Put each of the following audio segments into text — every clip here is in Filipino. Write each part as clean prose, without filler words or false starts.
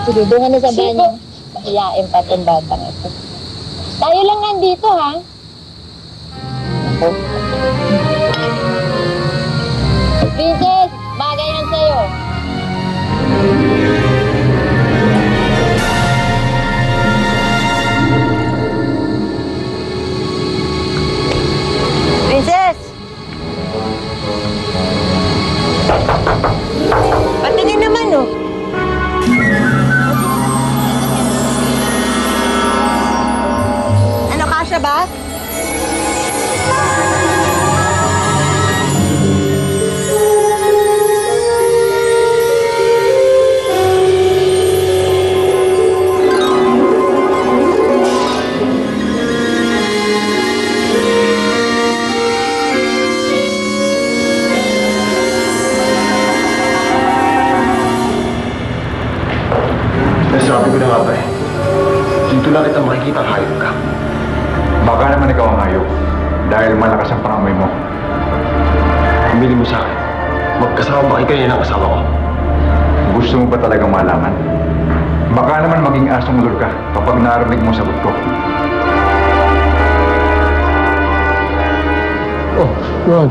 Sige, doon ka na sa banyo. Pahiyain pa itong batang ito. Tayo lang nandito, ha? Ako. Princess, bagay yan sa'yo. Princess! Patingin naman, oh. Ano, kasya ba? Sabi ko na nga ba eh, dito lang kita makikita hayop ka. Baka naman ikaw ang hayop dahil malakas ang pangamoy mo. Pumili mo sa akin, magkasama ba kayo ng asawa ko? Gusto mo ba talagang malaman? Baka naman maging asong ulol ka kapag narinig mo ang sagot ko. Oh, Ron,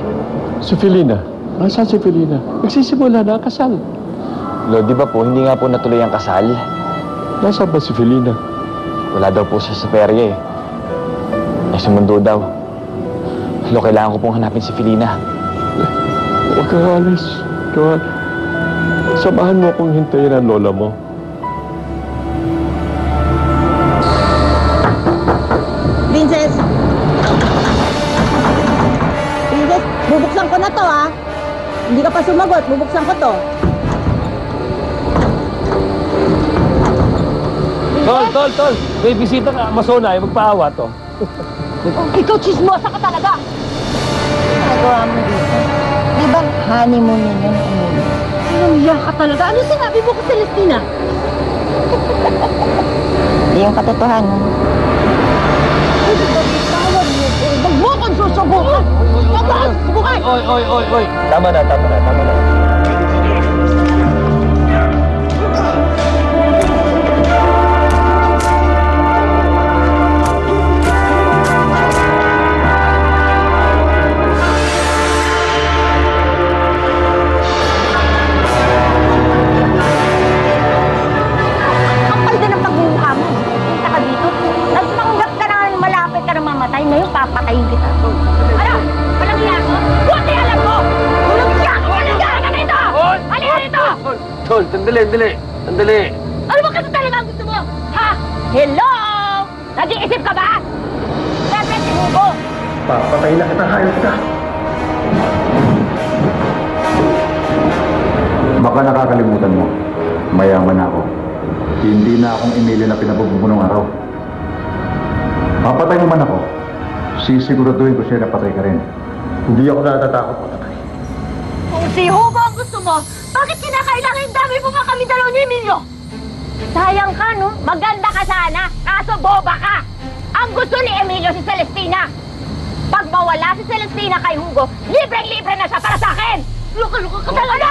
si Felina. Nasaan si Felina? Nagsisimula na ang kasal. Lord, di ba po, hindi nga po natuloy ang kasal? Nasaan ba si Felina? Wala daw po siya sa perya eh. Ay sumundo daw. Lo, kailangan ko pong hanapin si Felina. Huwag kang alis. Ron, samahan mo akong hintayin ang lola mo. Princess! Princess, bubuksan ko na to, ha? Hindi ka pa sumagot, bubuksan ko to. Tol! May bisita ka, masona, magpaawa to. Ikaw, chismosa ka talaga! Nagawa mo dito. Di ba honeymoon ninyo ni Emilio? Umiyak ka talaga. Ano sinabi mo ko, Celestina? Di yung katotohanan. Huwag mo kong susubukan! Subukan! Oy! Tama na. Ngayon, papatayin kita. Ano? Walang iya ko? Buti alam ko! Walang iya ko! Walang iya ka dito! Halika dito! Tol, sandali. Ano ba kasi talaga ang gusto mo? Ha? Hello? Nag-iisip ka ba? Siyempre, si Hugo. Papatayin na kita, hayop ka. Baka nakakalimutan mo, mayaman ako. Hindi na akong Emilio na pinabubuno ng araw. Papatay mo man ako, sisiguraduhin ko siya na patay ka rin. Hindi ako natatakot patay. Kung si Hugo ang gusto mo, bakit kinakailangan yung dami mo nga kami dalaw ni Emilio? Sayang ka, no? Maganda ka sana, kaso boba ka. Ang gusto ni Emilio si Celestina. Pag mawala si Celestina kay Hugo, libreng-libre na siya para sa akin! Luka ka talaga!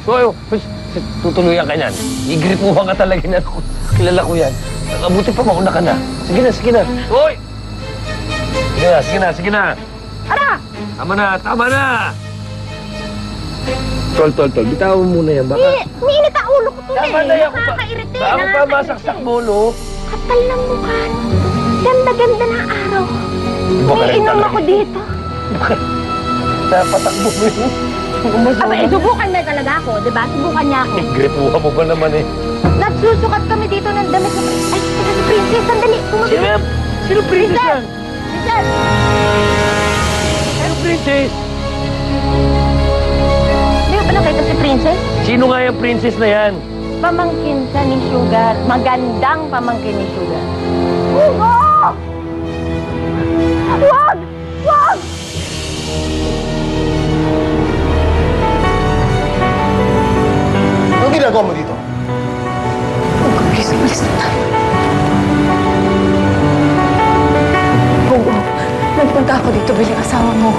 Oy! Tutuluyan ka niyan. Igripuhan ka talaga niyan. Kilala ko yan. Mabuti pa mauna ka na. Sige na. Hoy! Sige na. Ara! Tama na! Tol. Bitawan mo muna yan. Baka... Minit ang ulo ko tuloy. Tama na yan. Nakakairite. Baka pa masaksak mo, no? Kapal ng mukha. Ganda-ganda ng araw. Iinom ako dito. Napatakbo mo yun. Aba, subukan na talaga ako, di ba? Subukan niya ako. Igripuhan mo ba naman eh? Nagsusukat kami dito ng damit na... Ay, teka si Princess, sandali. Sino princess yan? Princess! Sino princess? Hindi mo ba nakita si Princess? Sino nga yung princess na yan? Pamangkin siya ni Sugar. Magandang pamangkin ni Sugar. Hugo! Wag! Anong ginagawa mo dito? Please, umalis na tayo. Hugo, nagpunta ako dito bilang asawa mo.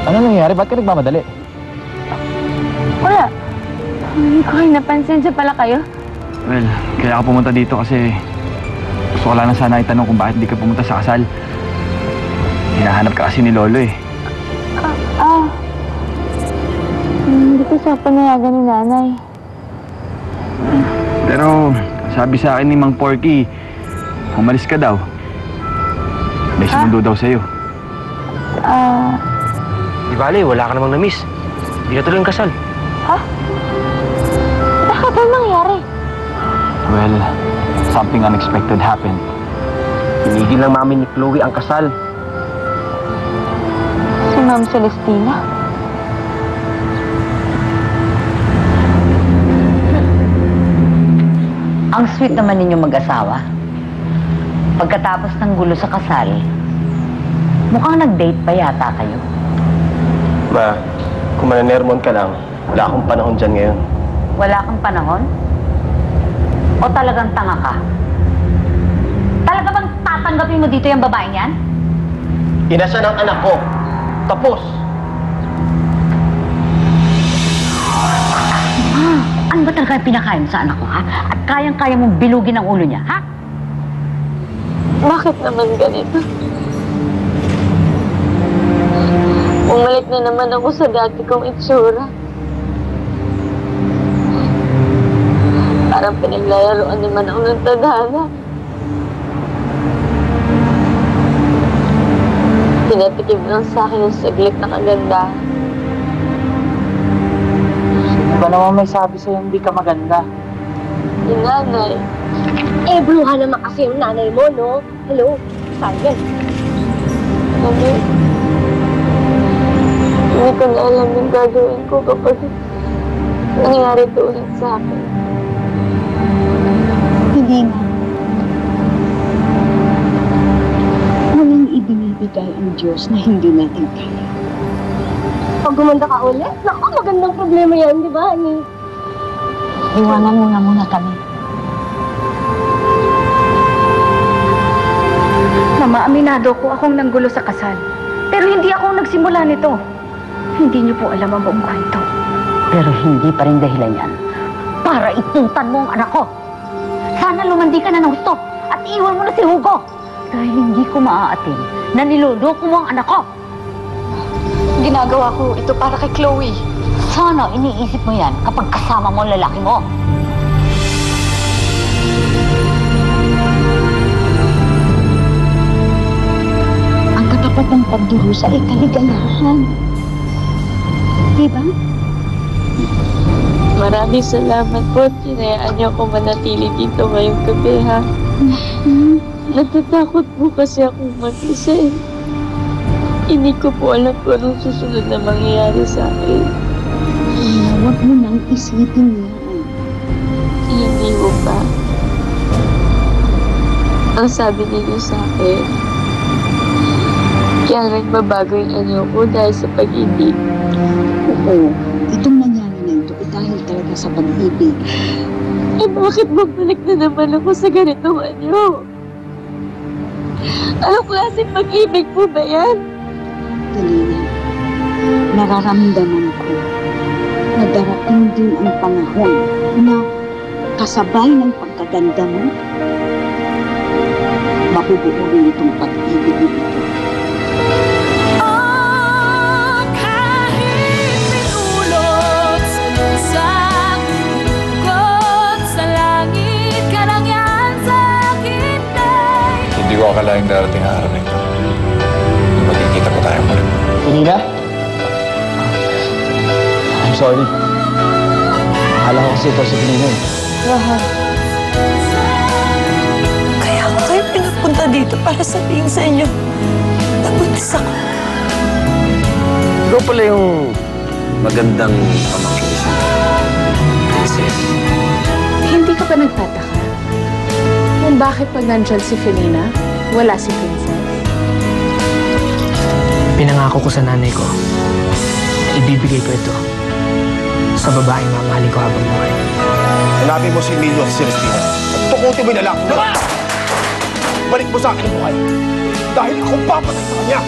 Ano nangyayari? Ba't ka nagmamadali? Wala. Hindi ko kayo napansin. Siya pala kayo. Well, kaya ako pumunta dito kasi gusto ko lang sana itanong kung bakit di ka pumunta sa kasal. Hinahanap ka kasi ni Lolo eh. Hindi ko sa panayagan ni nanay. Pero sabi sa akin ni Mang Porky, umalis ka daw. May sumundo daw sa'yo. Di bale, wala ka namang na-miss. Hindi na tuloy yung kasal. Bakit ba nangyari? Well, something unexpected happened. Tinigil ng mami ni Chloe ang kasal. Si Ma'am Celestina? Ang sweet naman ninyo mag-asawa. Pagkatapos ng gulo sa kasal, mukhang nag-date pa yata kayo. Ma, kung mananermon ka lang, wala akong panahon dyan ngayon. Wala kang panahon? O talagang tanga ka? Talaga bang tatanggapin mo dito yung babaeng yan? Ina siya ng anak ko. Tapos. Ano ba talaga yung pinakain mo sa anak ko, ha? At kayang-kaya mong bilugin ang ulo niya, ha? Bakit naman ganito? Bumalik na naman ako sa dati kong itsura. Parang pinaglalaroan naman ako ng tadhana. Pinatikim lang sa akin yung saglit na kagandahan. Ba naman may sabi sa'yo hindi ka maganda? Yung nanay. Eh, bruha naman kasi yung nanay mo, no? Hello? Sayang. Nanay. Hindi ko na alam yung gagawin ko kapag nangyari ito ulit sa akin. Hindi na. Walang ibinibigay ang Diyos na hindi natin kaya. Pag gumanda ka ulit, naku, magandang problema yan, di ba, Ani? Iwanan mo na muna kami. Mama, aminado ko akong nanggulo sa kasal. Pero hindi ako nagsimula nito. Hindi niyo po alam ang buong kwento. Pero hindi pa rin dahilan yan para itutan mo ang anak ko. Sana lumandi ka na ng gusto at iwan mo na si Hugo. Dahil hindi ko maaatin na niloloko mo ang anak ko. Ginagawa ko ito para kay Chloe. Sana iniisip mo yan kapag kasama mo ang lalaki mo. Ang katapat ng pagdurusa ay kaligayahan. Di ba? Maraming salamat po at hinayaan niyo ako manatili dito ngayong gabi, ha? Natatakot po kasi akong mag-isa, eh. Hindi ko po alam kung anong susunod na mangyayari sa akin. Huwag mo nang isipin yan. Hindi ko pa. Ang sabi ninyo sa akin, kaya nagbabago yung anyo ko dahil sa pag-ibig. Oo, itong nangyari na ito ay dahil talaga sa pag-ibig. Eh bakit babalik na naman ako sa ganitong anyo? Anong klaseng pag-ibig po ba yan? Galina, nararamdaman ko na darating din ang panahon na kasabay ng pagkaganda mo, mabubuo rin itong pag-ibig na ito. Hindi ko akalaing darating ang araw na ito. Magkikita ko tayo muli. Nina? I'm sorry. Akala ko kasi ito si Nina eh. Kaya ako kayo pinapunta dito para sabihin sa inyo, nabuntis ako. Ikaw pala yung magandang pamangkin si Princess. Hindi ka pa nagtataka kung bakit pag nandyan si Felina, wala si Princess? Pinangako ko sa nanay ko na ibibigay ko ito sa babaeng mamahalin ko habang buhay. Hanapin mo si Emilio at si Celestina. At tukutin mo yung lalaki. Balik mo sa akin ang buhay. Dahil ako papatay sa kanya.